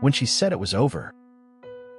When she said it was over,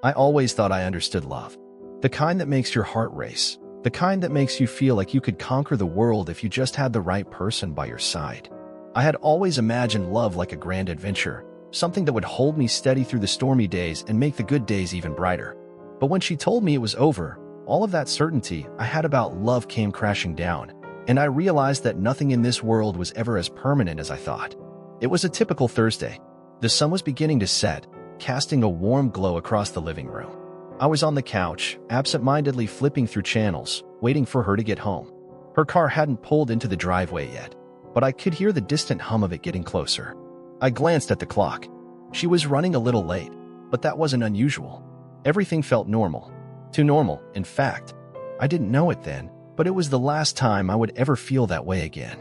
I always thought I understood love. The kind that makes your heart race. The kind that makes you feel like you could conquer the world if you just had the right person by your side. I had always imagined love like a grand adventure, something that would hold me steady through the stormy days and make the good days even brighter. But when she told me it was over, all of that certainty I had about love came crashing down, and I realized that nothing in this world was ever as permanent as I thought. It was a typical Thursday. The sun was beginning to set, casting a warm glow across the living room. I was on the couch, absent-mindedly flipping through channels, waiting for her to get home. Her car hadn't pulled into the driveway yet, but I could hear the distant hum of it getting closer. I glanced at the clock. She was running a little late, but that wasn't unusual. Everything felt normal. Too normal, in fact. I didn't know it then, but it was the last time I would ever feel that way again.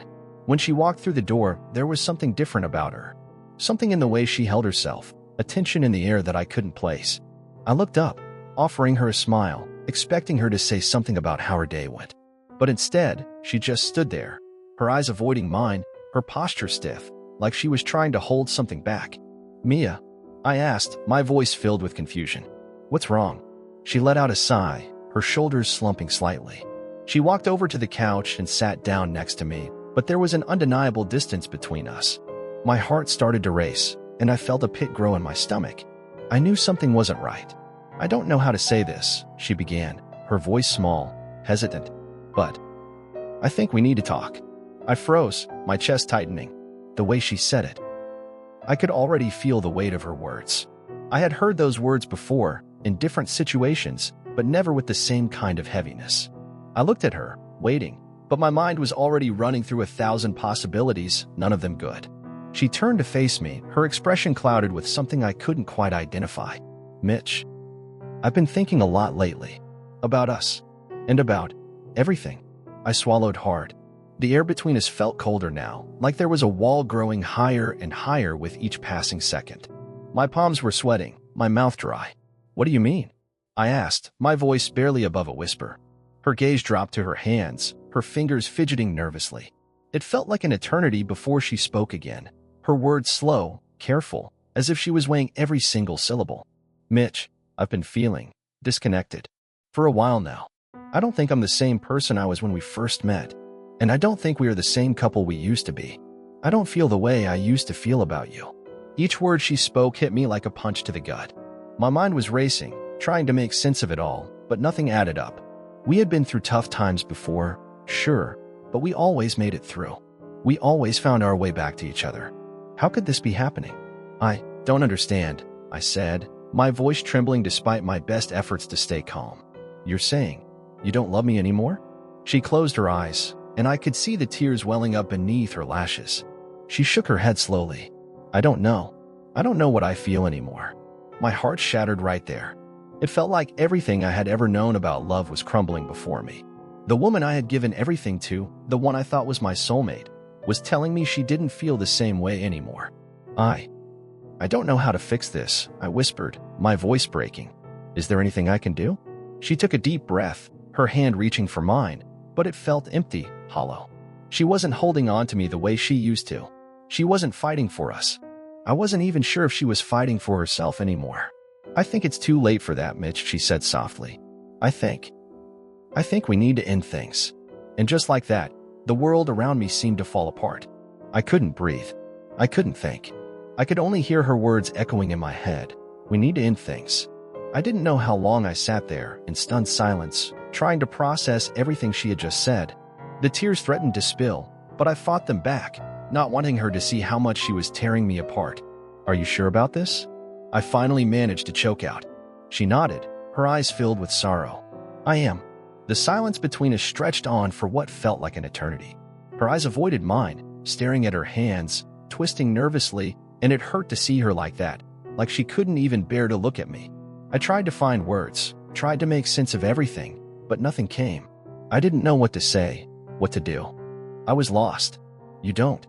When she walked through the door, there was something different about her. Something in the way she held herself, a tension in the air that I couldn't place. I looked up, offering her a smile, expecting her to say something about how her day went. But instead, she just stood there, her eyes avoiding mine, her posture stiff, like she was trying to hold something back. "Mia?" I asked, my voice filled with confusion. "What's wrong?" She let out a sigh, her shoulders slumping slightly. She walked over to the couch and sat down next to me, but there was an undeniable distance between us. My heart started to race, and I felt a pit grow in my stomach. I knew something wasn't right. "I don't know how to say this," she began, her voice small, hesitant. "But I think we need to talk." I froze, my chest tightening. The way she said it, I could already feel the weight of her words. I had heard those words before, in different situations, but never with the same kind of heaviness. I looked at her, waiting, but my mind was already running through 1,000 possibilities, none of them good. She turned to face me, her expression clouded with something I couldn't quite identify. "Mitch, I've been thinking a lot lately. About us. And about everything." I swallowed hard. The air between us felt colder now, like there was a wall growing higher and higher with each passing second. My palms were sweating, my mouth dry. "What do you mean?" I asked, my voice barely above a whisper. Her gaze dropped to her hands, her fingers fidgeting nervously. It felt like an eternity before she spoke again, her words slow, careful, as if she was weighing every single syllable. "Mitch, I've been feeling disconnected for a while now. I don't think I'm the same person I was when we first met, and I don't think we are the same couple we used to be. I don't feel the way I used to feel about you." Each word she spoke hit me like a punch to the gut. My mind was racing, trying to make sense of it all, but nothing added up. We had been through tough times before, sure, but we always made it through. We always found our way back to each other. How could this be happening? "I don't understand," I said, my voice trembling despite my best efforts to stay calm. "You're saying you don't love me anymore?" She closed her eyes, and I could see the tears welling up beneath her lashes. She shook her head slowly. I don't know. I don't know what I feel anymore." My heart shattered right there. It felt like everything I had ever known about love was crumbling before me. The woman I had given everything to, the one I thought was my soulmate, was telling me she didn't feel the same way anymore. I don't know how to fix this," I whispered, my voice breaking. "Is there anything I can do?" She took a deep breath, her hand reaching for mine, but it felt empty, hollow. She wasn't holding on to me the way she used to. She wasn't fighting for us. I wasn't even sure if she was fighting for herself anymore. "I think it's too late for that, Mitch," she said softly. I think we need to end things." And just like that, the world around me seemed to fall apart. I couldn't breathe. I couldn't think. I could only hear her words echoing in my head. "We need to end things." I didn't know how long I sat there in stunned silence, trying to process everything she had just said. The tears threatened to spill, but I fought them back, not wanting her to see how much she was tearing me apart. "Are you sure about this?" I finally managed to choke out. She nodded, her eyes filled with sorrow. "I am." The silence between us stretched on for what felt like an eternity. Her eyes avoided mine, staring at her hands, twisting nervously, and it hurt to see her like that, like she couldn't even bear to look at me. I tried to find words, tried to make sense of everything, but nothing came. I didn't know what to say, what to do. I was lost. You don't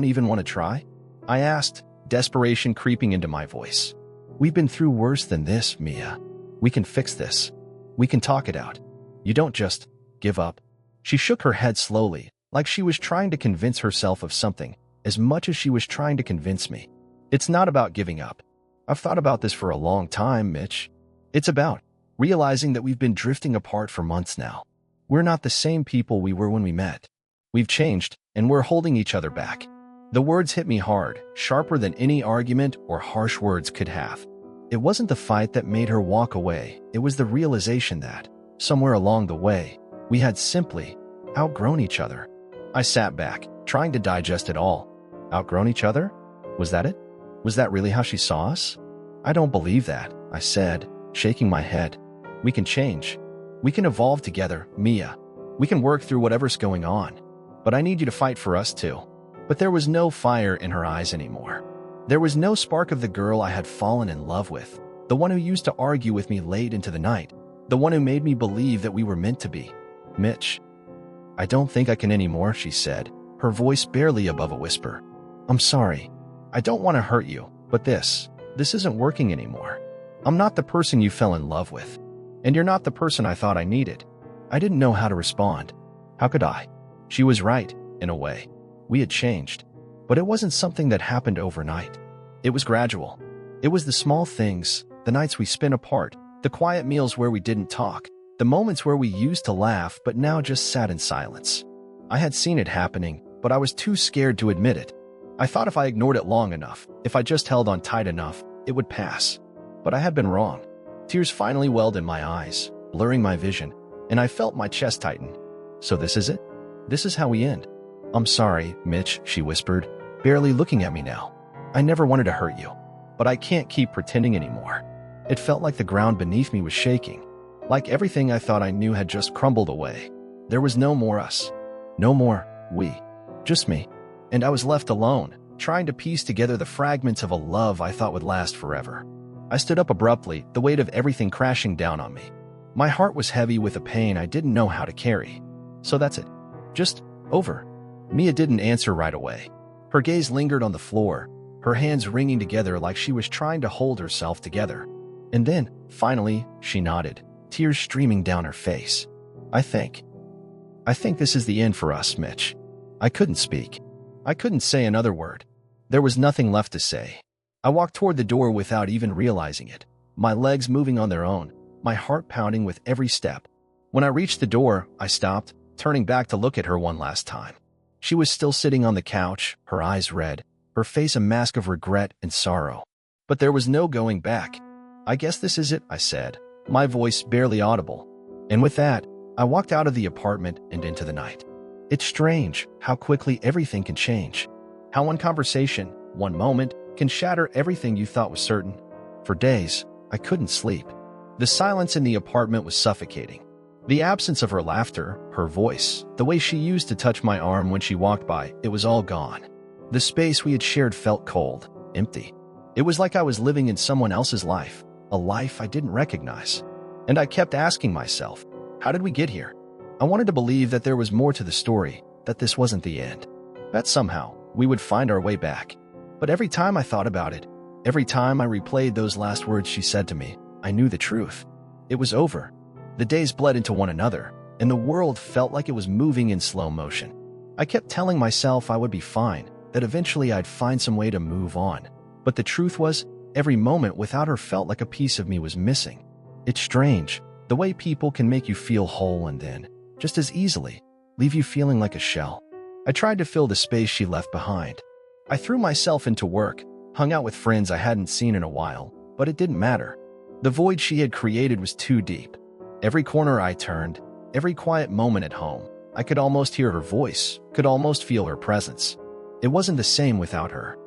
even want to try?" I asked, desperation creeping into my voice. "We've been through worse than this, Mia. We can fix this. We can talk it out. You don't just give up." She shook her head slowly, like she was trying to convince herself of something, as much as she was trying to convince me. "It's not about giving up." I've thought about this for a long time, Mitch. It's about realizing that we've been drifting apart for months now. We're not the same people we were when we met. We've changed, and we're holding each other back. The words hit me hard, sharper than any argument or harsh words could have. It wasn't the fight that made her walk away. It was the realization that, somewhere along the way, we had simply outgrown each other. I sat back, trying to digest it all. Outgrown each other? Was that it? Was that really how she saw us? I don't believe that, I said, shaking my head. We can change. We can evolve together, Mia. We can work through whatever's going on. But I need you to fight for us too. But there was no fire in her eyes anymore. There was no spark of the girl I had fallen in love with, the one who used to argue with me late into the night, the one who made me believe that we were meant to be. Mitch, I don't think I can anymore, she said, her voice barely above a whisper. I'm sorry. I don't want to hurt you, but this isn't working anymore. I'm not the person you fell in love with, and you're not the person I thought I needed. I didn't know how to respond. How could I? She was right, in a way. We had changed, but it wasn't something that happened overnight. It was gradual. It was the small things, the nights we spent apart, the quiet meals where we didn't talk, the moments where we used to laugh but now just sat in silence. I had seen it happening, but I was too scared to admit it. I thought if I ignored it long enough, if I just held on tight enough, it would pass. But I had been wrong. Tears finally welled in my eyes, blurring my vision, and I felt my chest tighten. So this is it? This is how we end. I'm sorry, Mitch, she whispered, barely looking at me now. I never wanted to hurt you, but I can't keep pretending anymore. It felt like the ground beneath me was shaking, like everything I thought I knew had just crumbled away. There was no more us, no more we, just me. And I was left alone, trying to piece together the fragments of a love I thought would last forever. I stood up abruptly, the weight of everything crashing down on me. My heart was heavy with a pain I didn't know how to carry. So that's it. Just over. Mia didn't answer right away. Her gaze lingered on the floor, her hands wringing together like she was trying to hold herself together. And then, finally, she nodded, tears streaming down her face. I think this is the end for us, Mitch. I couldn't speak. I couldn't say another word. There was nothing left to say. I walked toward the door without even realizing it, my legs moving on their own, my heart pounding with every step. When I reached the door, I stopped, turning back to look at her one last time. She was still sitting on the couch, her eyes red, her face a mask of regret and sorrow. But there was no going back. I guess this is it, I said, my voice barely audible. And with that, I walked out of the apartment and into the night. It's strange how quickly everything can change. How one conversation, one moment, can shatter everything you thought was certain. For days, I couldn't sleep. The silence in the apartment was suffocating. The absence of her laughter, her voice, the way she used to touch my arm when she walked by, it was all gone. The space we had shared felt cold, empty. It was like I was living in someone else's life, a life I didn't recognize. And I kept asking myself, how did we get here? I wanted to believe that there was more to the story, that this wasn't the end, that somehow we would find our way back. But every time I thought about it, every time I replayed those last words she said to me, I knew the truth. It was over. The days bled into one another, and the world felt like it was moving in slow motion. I kept telling myself I would be fine, that eventually I'd find some way to move on. But the truth was, every moment without her felt like a piece of me was missing. It's strange, the way people can make you feel whole and then, just as easily, leave you feeling like a shell. I tried to fill the space she left behind. I threw myself into work, hung out with friends I hadn't seen in a while, but it didn't matter. The void she had created was too deep. Every corner I turned, every quiet moment at home, I could almost hear her voice, could almost feel her presence. It wasn't the same without her.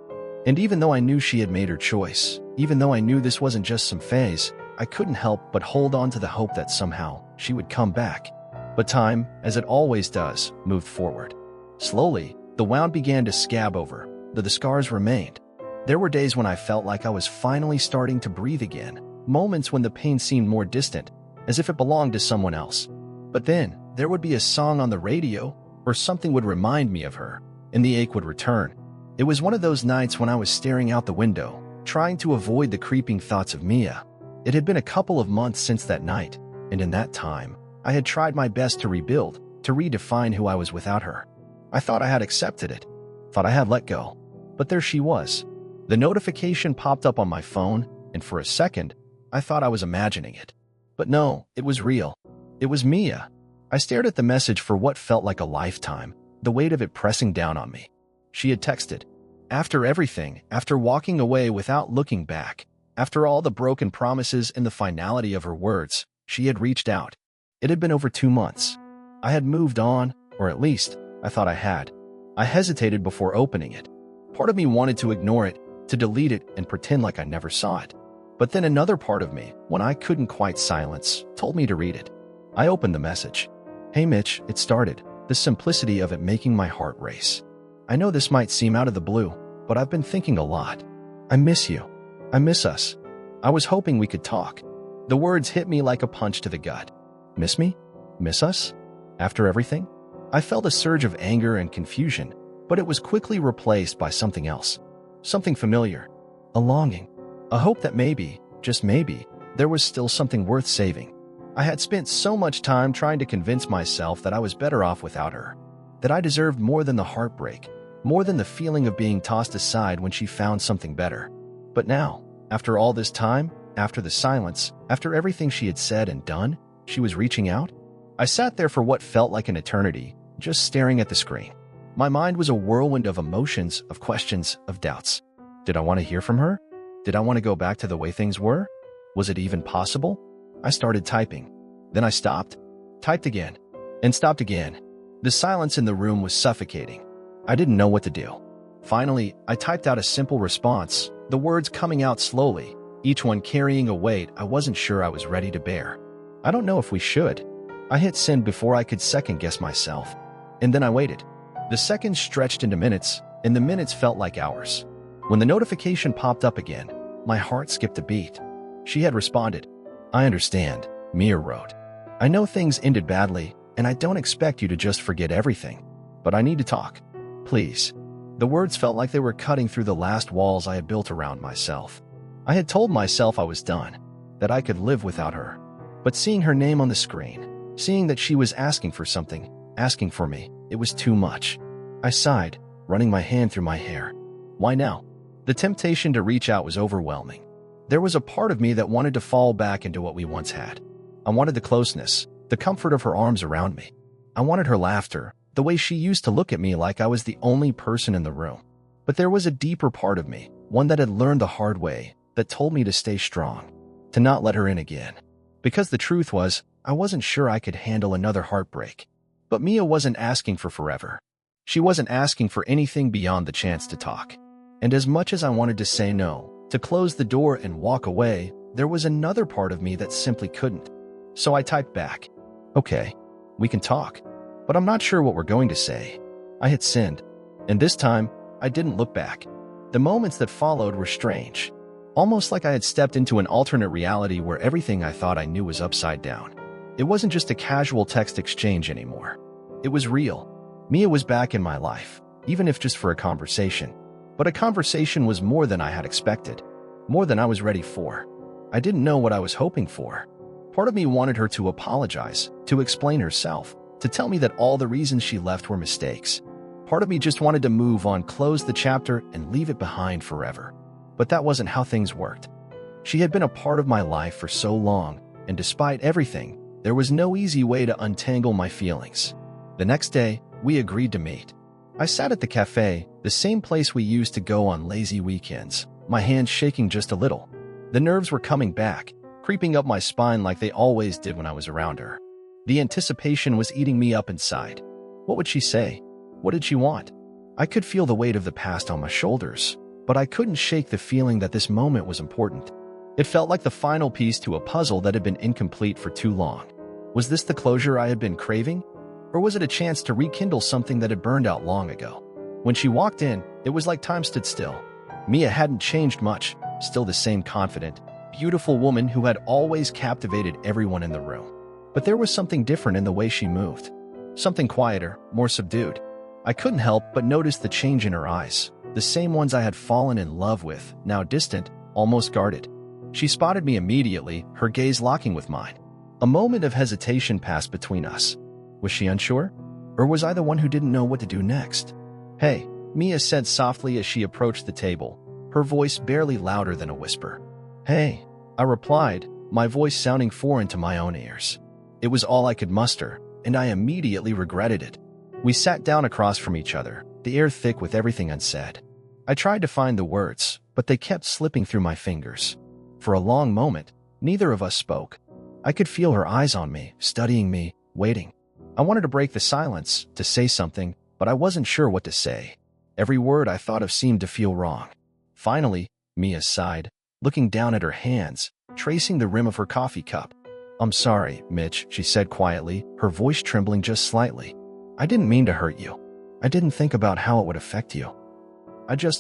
And even though I knew she had made her choice, even though I knew this wasn't just some phase, I couldn't help but hold on to the hope that somehow she would come back. But time, as it always does, moved forward. Slowly, the wound began to scab over, though the scars remained. There were days when I felt like I was finally starting to breathe again, moments when the pain seemed more distant, as if it belonged to someone else. But then, there would be a song on the radio, or something would remind me of her, and the ache would return. It was one of those nights when I was staring out the window, trying to avoid the creeping thoughts of Mia. It had been a couple of months since that night, and in that time, I had tried my best to rebuild, to redefine who I was without her. I thought I had accepted it, thought I had let go. But there she was. The notification popped up on my phone, and for a second, I thought I was imagining it. But no, it was real. It was Mia. I stared at the message for what felt like a lifetime, the weight of it pressing down on me. She had texted. After everything, after walking away without looking back, after all the broken promises and the finality of her words, she had reached out. It had been over 2 months. I had moved on, or at least, I thought I had. I hesitated before opening it. Part of me wanted to ignore it, to delete it and pretend like I never saw it. But then another part of me, when I couldn't quite silence, told me to read it. I opened the message. "Hey Mitch," it started, the simplicity of it making my heart race. "I know this might seem out of the blue, but I've been thinking a lot. I miss you. I miss us. I was hoping we could talk." The words hit me like a punch to the gut. Miss me? Miss us? After everything? I felt a surge of anger and confusion, but it was quickly replaced by something else. Something familiar. A longing. A hope that maybe, just maybe, there was still something worth saving. I had spent so much time trying to convince myself that I was better off without her, that I deserved more than the heartbreak, more than the feeling of being tossed aside when she found something better. But now, after all this time, after the silence, after everything she had said and done, she was reaching out? I sat there for what felt like an eternity, just staring at the screen. My mind was a whirlwind of emotions, of questions, of doubts. Did I want to hear from her? Did I want to go back to the way things were? Was it even possible? I started typing. Then I stopped, typed again, and stopped again. The silence in the room was suffocating. I didn't know what to do. Finally, I typed out a simple response, the words coming out slowly, each one carrying a weight I wasn't sure I was ready to bear. "I don't know if we should." I hit send before I could second-guess myself. And then I waited. The seconds stretched into minutes, and the minutes felt like hours. When the notification popped up again, my heart skipped a beat. She had responded. "I understand," Mia wrote. "I know things ended badly, and I don't expect you to just forget everything. But I need to talk. Please." The words felt like they were cutting through the last walls I had built around myself. I had told myself I was done, that I could live without her. But seeing her name on the screen, seeing that she was asking for something, asking for me, it was too much. I sighed, running my hand through my hair. Why now? The temptation to reach out was overwhelming. There was a part of me that wanted to fall back into what we once had. I wanted the closeness, the comfort of her arms around me. I wanted her laughter, the way she used to look at me like I was the only person in the room. But there was a deeper part of me, one that had learned the hard way, that told me to stay strong, to not let her in again. Because the truth was, I wasn't sure I could handle another heartbreak. But Mia wasn't asking for forever. She wasn't asking for anything beyond the chance to talk. And as much as I wanted to say no, to close the door and walk away, there was another part of me that simply couldn't. So I typed back, "Okay, we can talk, but I'm not sure what we're going to say." I hit send, and this time, I didn't look back. The moments that followed were strange, almost like I had stepped into an alternate reality where everything I thought I knew was upside down. It wasn't just a casual text exchange anymore. It was real. Mia was back in my life, even if just for a conversation. But a conversation was more than I had expected, more than I was ready for. I didn't know what I was hoping for. Part of me wanted her to apologize, to explain herself, to tell me that all the reasons she left were mistakes. Part of me just wanted to move on, close the chapter, and leave it behind forever. But that wasn't how things worked. She had been a part of my life for so long, and despite everything, there was no easy way to untangle my feelings. The next day, we agreed to meet. I sat at the cafe, the same place we used to go on lazy weekends, my hands shaking just a little. The nerves were coming back, creeping up my spine like they always did when I was around her. The anticipation was eating me up inside. What would she say? What did she want? I could feel the weight of the past on my shoulders, but I couldn't shake the feeling that this moment was important. It felt like the final piece to a puzzle that had been incomplete for too long. Was this the closure I had been craving? Or was it a chance to rekindle something that had burned out long ago? When she walked in, it was like time stood still. Mia hadn't changed much, still the same confident, beautiful woman who had always captivated everyone in the room. But there was something different in the way she moved. Something quieter, more subdued. I couldn't help but notice the change in her eyes, the same ones I had fallen in love with, now distant, almost guarded. She spotted me immediately, her gaze locking with mine. A moment of hesitation passed between us. Was she unsure? Or was I the one who didn't know what to do next? "Hey," Mia said softly as she approached the table, her voice barely louder than a whisper. Hey, I replied, my voice sounding foreign to my own ears. It was all I could muster, and I immediately regretted it. We sat down across from each other, the air thick with everything unsaid. I tried to find the words, but they kept slipping through my fingers. For a long moment, neither of us spoke. I could feel her eyes on me, studying me, waiting. I wanted to break the silence, to say something, but I wasn't sure what to say. Every word I thought of seemed to feel wrong. Finally, Mia sighed, looking down at her hands, tracing the rim of her coffee cup. I'm sorry, Mitch, she said quietly, her voice trembling just slightly. I didn't mean to hurt you. I didn't think about how it would affect you.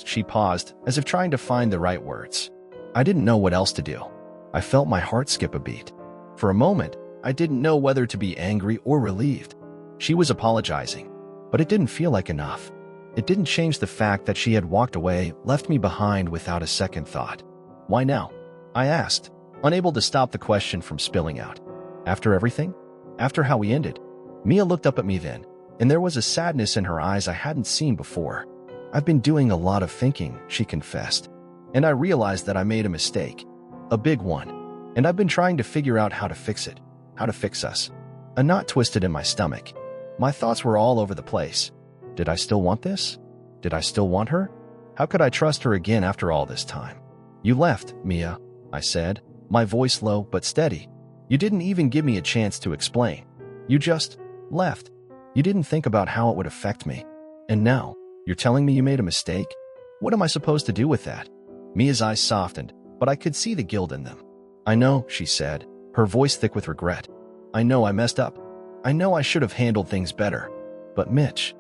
She paused, as if trying to find the right words. I didn't know what else to do. I felt my heart skip a beat. For a moment, I didn't know whether to be angry or relieved. She was apologizing, but it didn't feel like enough. It didn't change the fact that she had walked away, left me behind without a second thought. Why now? I asked, unable to stop the question from spilling out. After everything? After how we ended? Mia looked up at me then, and there was a sadness in her eyes I hadn't seen before. I've been doing a lot of thinking, she confessed, and I realized that I made a mistake. A big one. And I've been trying to figure out how to fix it. How to fix us. A knot twisted in my stomach. My thoughts were all over the place. Did I still want this? Did I still want her? How could I trust her again after all this time? You left, Mia, I said, my voice low but steady. You didn't even give me a chance to explain. You just left. You didn't think about how it would affect me. And now, you're telling me you made a mistake? What am I supposed to do with that? Mia's eyes softened, but I could see the guilt in them. I know, she said, her voice thick with regret. I know I messed up. I know I should have handled things better. But Mitch,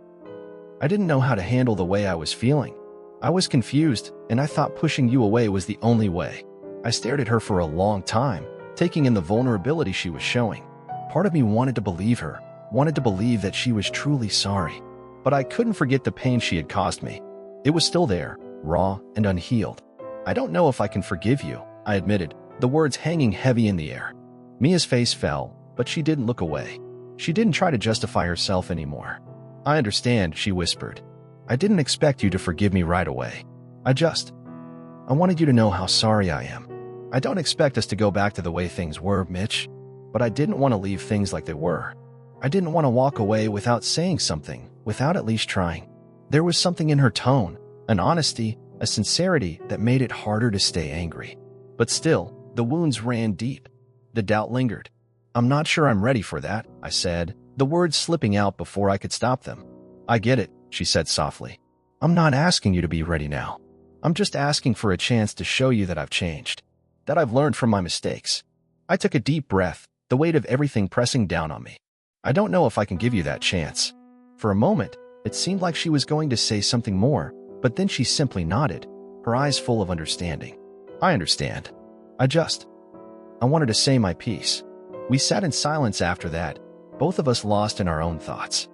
I didn't know how to handle the way I was feeling. I was confused, and I thought pushing you away was the only way. I stared at her for a long time, taking in the vulnerability she was showing. Part of me wanted to believe her, wanted to believe that she was truly sorry. But I couldn't forget the pain she had caused me. It was still there, raw and unhealed. I don't know if I can forgive you, I admitted, the words hanging heavy in the air. Mia's face fell, but she didn't look away. She didn't try to justify herself anymore. I understand, she whispered. I didn't expect you to forgive me right away. I wanted you to know how sorry I am. I don't expect us to go back to the way things were, Mitch, but I didn't want to leave things like they were. I didn't want to walk away without saying something, without at least trying. There was something in her tone, an honesty, a sincerity that made it harder to stay angry. But still, the wounds ran deep. The doubt lingered. I'm not sure I'm ready for that, I said, the words slipping out before I could stop them. I get it, she said softly. I'm not asking you to be ready now. I'm just asking for a chance to show you that I've changed, that I've learned from my mistakes. I took a deep breath, the weight of everything pressing down on me. I don't know if I can give you that chance. For a moment, it seemed like she was going to say something more, but then she simply nodded, her eyes full of understanding. I understand. I wanted to say my piece. We sat in silence after that, both of us lost in our own thoughts.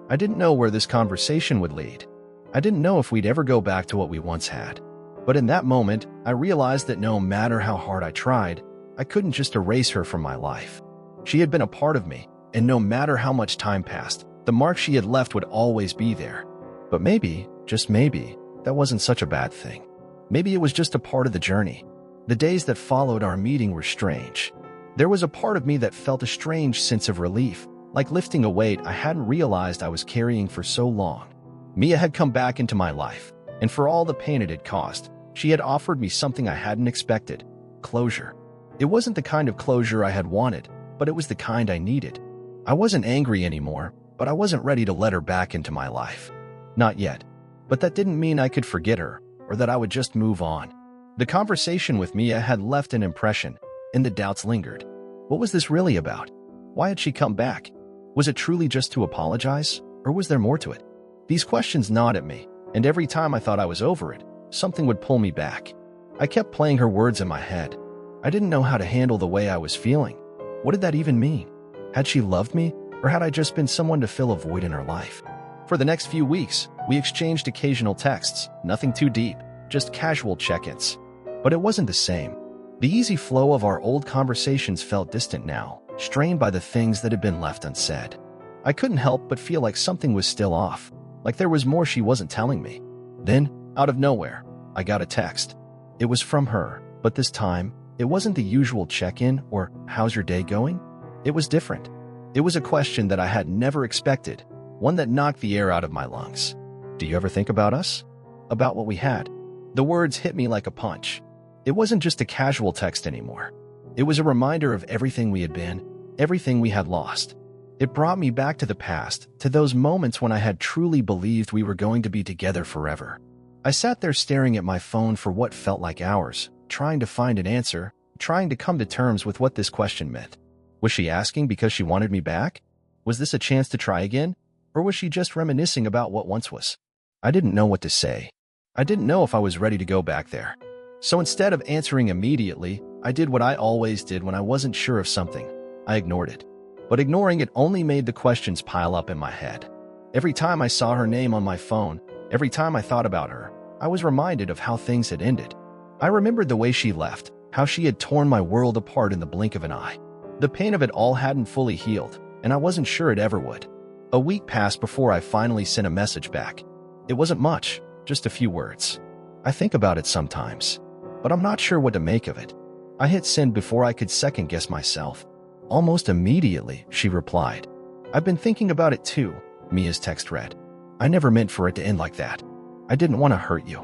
I didn't know where this conversation would lead. I didn't know if we'd ever go back to what we once had. But in that moment, I realized that no matter how hard I tried, I couldn't just erase her from my life. She had been a part of me, and no matter how much time passed, the mark she had left would always be there. But maybe, just maybe, that wasn't such a bad thing. Maybe it was just a part of the journey. The days that followed our meeting were strange. There was a part of me that felt a strange sense of relief, like lifting a weight I hadn't realized I was carrying for so long. Mia had come back into my life, and for all the pain it had caused, she had offered me something I hadn't expected: closure. It wasn't the kind of closure I had wanted, but it was the kind I needed. I wasn't angry anymore, but I wasn't ready to let her back into my life. Not yet. But that didn't mean I could forget her, or that I would just move on. The conversation with Mia had left an impression, and the doubts lingered. What was this really about? Why had she come back? Was it truly just to apologize, or was there more to it? These questions gnawed at me, and every time I thought I was over it, something would pull me back. I kept playing her words in my head. I didn't know how to handle the way I was feeling. What did that even mean? Had she loved me, or had I just been someone to fill a void in her life? For the next few weeks, we exchanged occasional texts, nothing too deep, just casual check-ins. But it wasn't the same. The easy flow of our old conversations felt distant now, strained by the things that had been left unsaid. I couldn't help but feel like something was still off, like there was more she wasn't telling me. Then, out of nowhere, I got a text. It was from her, but this time, It wasn't the usual check-in or "how's your day going?" It was different. It was a question that I had never expected, one that knocked the air out of my lungs. "Do you ever think about us? About what we had?" The words hit me like a punch. It wasn't just a casual text anymore. It was a reminder of everything we had been, everything we had lost. It brought me back to the past, to those moments when I had truly believed we were going to be together forever. I sat there staring at my phone for what felt like hours, trying to find an answer, trying to come to terms with what this question meant. Was she asking because she wanted me back? Was this a chance to try again? Or was she just reminiscing about what once was? I didn't know what to say. I didn't know if I was ready to go back there. So instead of answering immediately, I did what I always did when I wasn't sure of something. I ignored it. But ignoring it only made the questions pile up in my head. Every time I saw her name on my phone, every time I thought about her, I was reminded of how things had ended. I remembered the way she left, how she had torn my world apart in the blink of an eye. The pain of it all hadn't fully healed, and I wasn't sure it ever would. A week passed before I finally sent a message back. It wasn't much, just a few words. "I think about it sometimes, but I'm not sure what to make of it." I hit send before I could second-guess myself. Almost immediately, she replied. "I've been thinking about it too," Mia's text read. "I never meant for it to end like that. I didn't want to hurt you."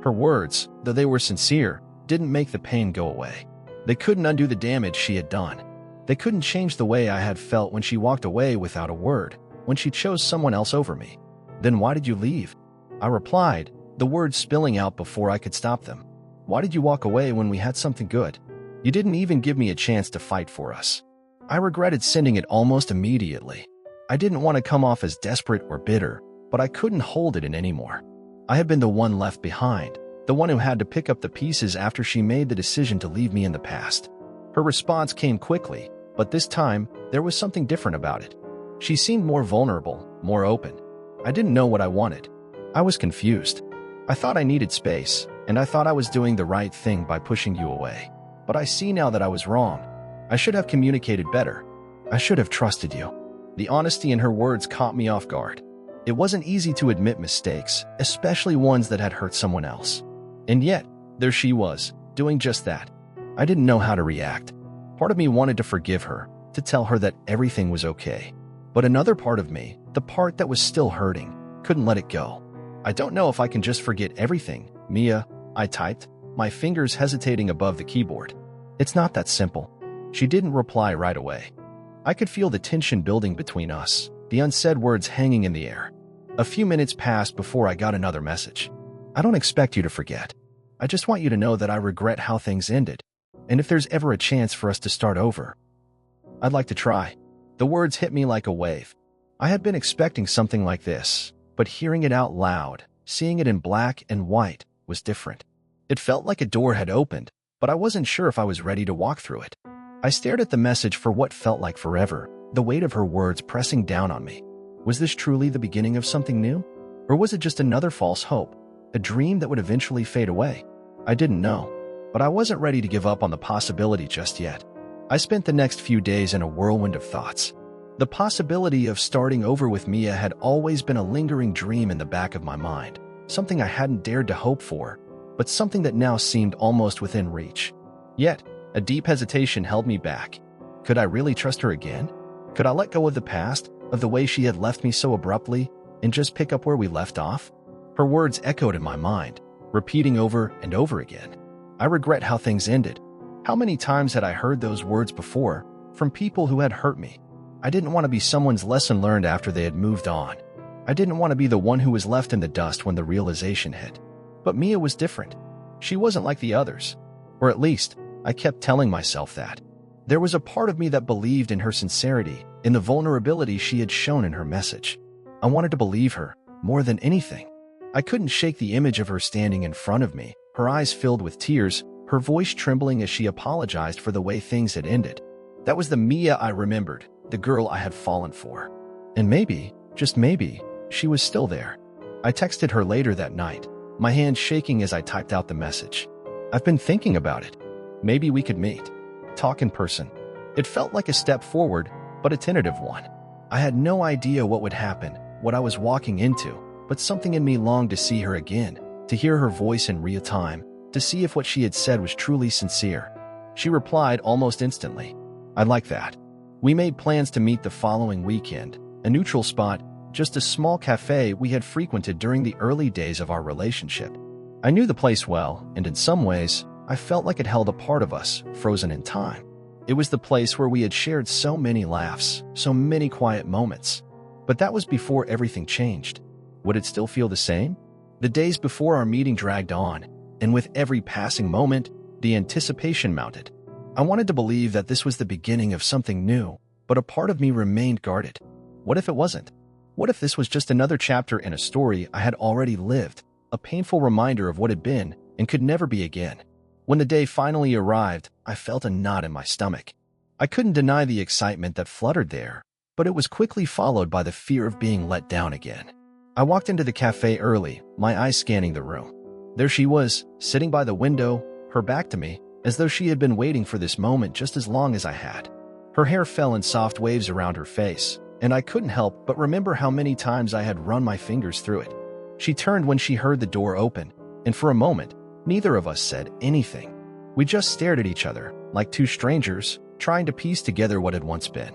Her words, though they were sincere, didn't make the pain go away. They couldn't undo the damage she had done. They couldn't change the way I had felt when she walked away without a word, when she chose someone else over me. "Then why did you leave?" I replied, the words spilling out before I could stop them. "Why did you walk away when we had something good? You didn't even give me a chance to fight for us." I regretted sending it almost immediately. I didn't want to come off as desperate or bitter, but I couldn't hold it in anymore. I had been the one left behind, the one who had to pick up the pieces after she made the decision to leave me in the past. Her response came quickly, but this time, there was something different about it. She seemed more vulnerable, more open. I didn't know what I wanted. I was confused. I thought I needed space, and I thought I was doing the right thing by pushing you away. But I see now that I was wrong. I should have communicated better. I should have trusted you. The honesty in her words caught me off guard. It wasn't easy to admit mistakes, especially ones that had hurt someone else. And yet, there she was, doing just that. I didn't know how to react. Part of me wanted to forgive her, to tell her that everything was okay. But another part of me, the part that was still hurting, couldn't let it go. "I don't know if I can just forget everything, Mia," I typed, my fingers hesitating above the keyboard. "It's not that simple." She didn't reply right away. I could feel the tension building between us, the unsaid words hanging in the air. A few minutes passed before I got another message. "I don't expect you to forget. I just want you to know that I regret how things ended, and if there's ever a chance for us to start over, I'd like to try." The words hit me like a wave. I had been expecting something like this, but hearing it out loud, seeing it in black and white, was different. It felt like a door had opened, but I wasn't sure if I was ready to walk through it. I stared at the message for what felt like forever, the weight of her words pressing down on me. Was this truly the beginning of something new? Or was it just another false hope, a dream that would eventually fade away? I didn't know, but I wasn't ready to give up on the possibility just yet. I spent the next few days in a whirlwind of thoughts. The possibility of starting over with Mia had always been a lingering dream in the back of my mind, something I hadn't dared to hope for, but something that now seemed almost within reach. Yet, a deep hesitation held me back. Could I really trust her again? Could I let go of the past, of the way she had left me so abruptly, and just pick up where we left off? Her words echoed in my mind, repeating over and over again. "I regret how things ended." How many times had I heard those words before, from people who had hurt me? I didn't want to be someone's lesson learned after they had moved on. I didn't want to be the one who was left in the dust when the realization hit. But Mia was different. She wasn't like the others. Or at least, I kept telling myself that. There was a part of me that believed in her sincerity, in the vulnerability she had shown in her message. I wanted to believe her, more than anything. I couldn't shake the image of her standing in front of me, her eyes filled with tears, her voice trembling as she apologized for the way things had ended. That was the Mia I remembered, the girl I had fallen for. And maybe, just maybe, she was still there. I texted her later that night, my hand shaking as I typed out the message. "I've been thinking about it. Maybe we could meet. Talk in person." It felt like a step forward, but a tentative one. I had no idea what would happen, what I was walking into, but something in me longed to see her again, to hear her voice in real time, to see if what she had said was truly sincere. She replied almost instantly. "I like that." We made plans to meet the following weekend, a neutral spot, just a small cafe we had frequented during the early days of our relationship. I knew the place well, and in some ways, I felt like it held a part of us, frozen in time. It was the place where we had shared so many laughs, so many quiet moments. But that was before everything changed. Would it still feel the same? The days before our meeting dragged on, and with every passing moment, the anticipation mounted. I wanted to believe that this was the beginning of something new, but a part of me remained guarded. What if it wasn't? What if this was just another chapter in a story I had already lived, a painful reminder of what had been and could never be again? When the day finally arrived, I felt a knot in my stomach. I couldn't deny the excitement that fluttered there, but it was quickly followed by the fear of being let down again. I walked into the cafe early, my eyes scanning the room. There she was, sitting by the window, her back to me, as though she had been waiting for this moment just as long as I had. Her hair fell in soft waves around her face, and I couldn't help but remember how many times I had run my fingers through it. She turned when she heard the door open, and for a moment, neither of us said anything. We just stared at each other, like two strangers, trying to piece together what had once been.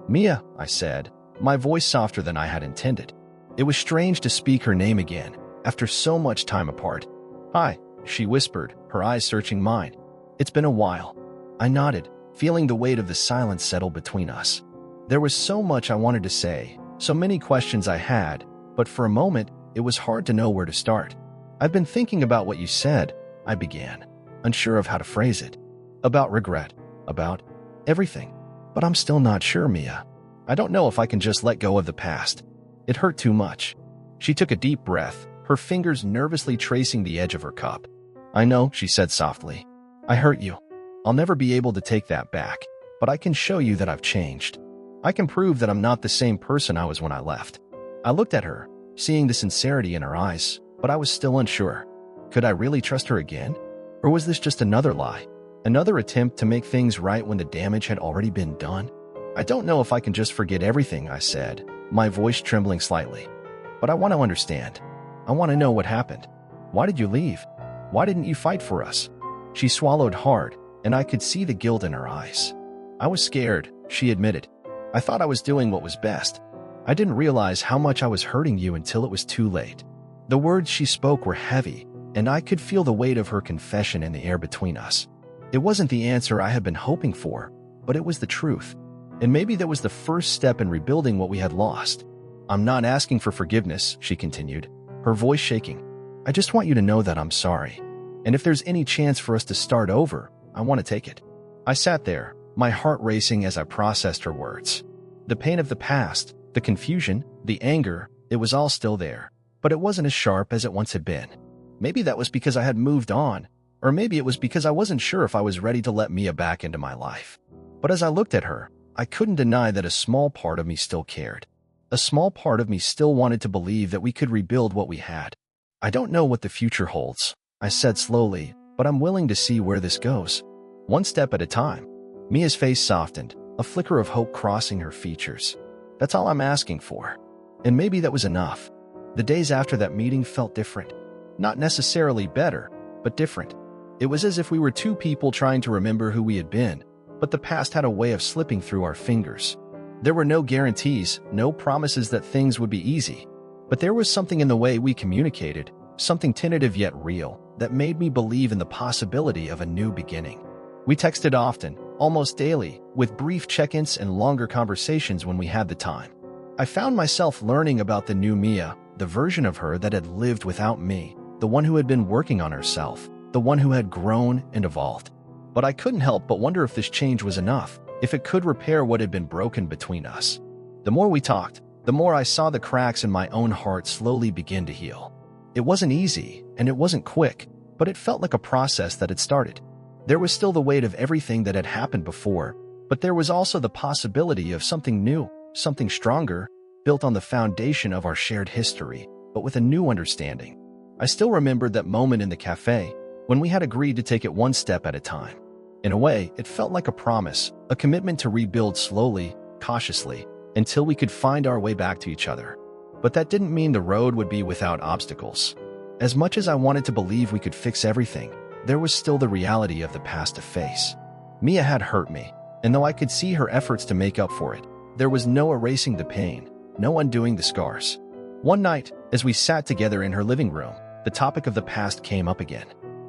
"Mia," I said, my voice softer than I had intended. It was strange to speak her name again, after so much time apart. "Hi," she whispered, her eyes searching mine. "It's been a while." I nodded, feeling the weight of the silence settle between us. There was so much I wanted to say, so many questions I had, but for a moment, it was hard to know where to start. "I've been thinking about what you said," I began, unsure of how to phrase it. "About regret, about everything. But I'm still not sure, Mia. I don't know if I can just let go of the past. It hurt too much." She took a deep breath, her fingers nervously tracing the edge of her cup. "I know," she said softly. "I hurt you. I'll never be able to take that back, but I can show you that I've changed. I can prove that I'm not the same person I was when I left." I looked at her, seeing the sincerity in her eyes, but I was still unsure. Could I really trust her again? Or was this just another lie? Another attempt to make things right when the damage had already been done? "I don't know if I can just forget everything," I said, my voice trembling slightly. "But I want to understand. I want to know what happened. Why did you leave? Why didn't you fight for us?" She swallowed hard, and I could see the guilt in her eyes. "I was scared," she admitted. "I thought I was doing what was best. I didn't realize how much I was hurting you until it was too late." The words she spoke were heavy, and I could feel the weight of her confession in the air between us. It wasn't the answer I had been hoping for, but it was the truth. And maybe that was the first step in rebuilding what we had lost. "I'm not asking for forgiveness," she continued, her voice shaking. "I just want you to know that I'm sorry. And if there's any chance for us to start over, I want to take it." I sat there, my heart racing as I processed her words. The pain of the past, the confusion, the anger, it was all still there, but it wasn't as sharp as it once had been. Maybe that was because I had moved on, or maybe it was because I wasn't sure if I was ready to let Mia back into my life. But as I looked at her, I couldn't deny that a small part of me still cared. A small part of me still wanted to believe that we could rebuild what we had. "I don't know what the future holds," I said slowly, "but I'm willing to see where this goes. One step at a time." Mia's face softened, a flicker of hope crossing her features. "That's all I'm asking for." And maybe that was enough. The days after that meeting felt different. Not necessarily better, but different. It was as if we were two people trying to remember who we had been, but the past had a way of slipping through our fingers. There were no guarantees, no promises that things would be easy. But there was something in the way we communicated, something tentative yet real, that made me believe in the possibility of a new beginning. We texted often, almost daily, with brief check-ins and longer conversations when we had the time. I found myself learning about the new Mia, the version of her that had lived without me, the one who had been working on herself, the one who had grown and evolved. But I couldn't help but wonder if this change was enough, if it could repair what had been broken between us. The more we talked, the more I saw the cracks in my own heart slowly begin to heal. It wasn't easy, and it wasn't quick, but it felt like a process that had started. There was still the weight of everything that had happened before, but there was also the possibility of something new, something stronger, built on the foundation of our shared history, but with a new understanding. I still remembered that moment in the cafe, when we had agreed to take it one step at a time. In a way, it felt like a promise, a commitment to rebuild slowly, cautiously, until we could find our way back to each other. But that didn't mean the road would be without obstacles. As much as I wanted to believe we could fix everything, there was still the reality of the past to face. Mia had hurt me, and though I could see her efforts to make up for it, there was no erasing the pain, no undoing the scars. One night, as we sat together in her living room, the topic of the past came up again.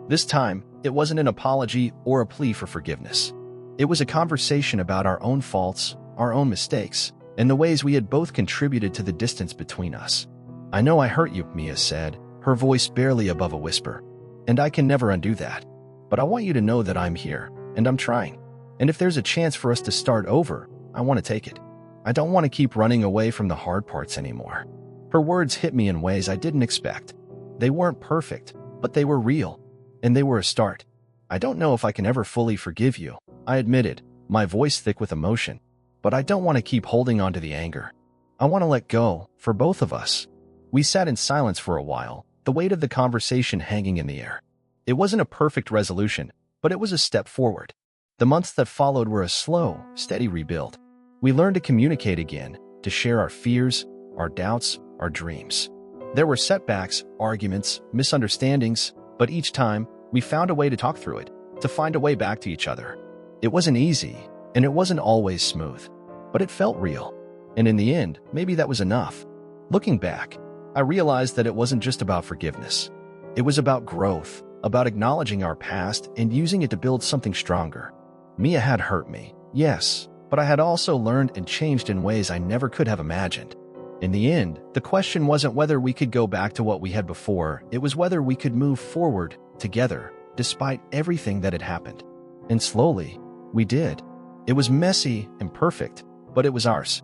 This time, it wasn't an apology or a plea for forgiveness. It was a conversation about our own faults, our own mistakes, and the ways we had both contributed to the distance between us. "I know I hurt you," Mia said, her voice barely above a whisper. "And I can never undo that. But I want you to know that I'm here, and I'm trying. And if there's a chance for us to start over, I want to take it. I don't want to keep running away from the hard parts anymore." Her words hit me in ways I didn't expect. They weren't perfect, but they were real, and they were a start. "I don't know if I can ever fully forgive you," I admitted, my voice thick with emotion. "But I don't want to keep holding on to the anger. I want to let go, for both of us." We sat in silence for a while, the weight of the conversation hanging in the air. It wasn't a perfect resolution, but it was a step forward. The months that followed were a slow, steady rebuild. We learned to communicate again, to share our fears, our doubts, our dreams. There were setbacks, arguments, misunderstandings, but each time, we found a way to talk through it, to find a way back to each other. It wasn't easy, and it wasn't always smooth, but it felt real. And in the end, maybe that was enough. Looking back, I realized that it wasn't just about forgiveness. It was about growth, about acknowledging our past and using it to build something stronger. Mia had hurt me, yes, but I had also learned and changed in ways I never could have imagined. In the end, the question wasn't whether we could go back to what we had before, it was whether we could move forward together, despite everything that had happened. And slowly, we did. It was messy, imperfect, but it was ours.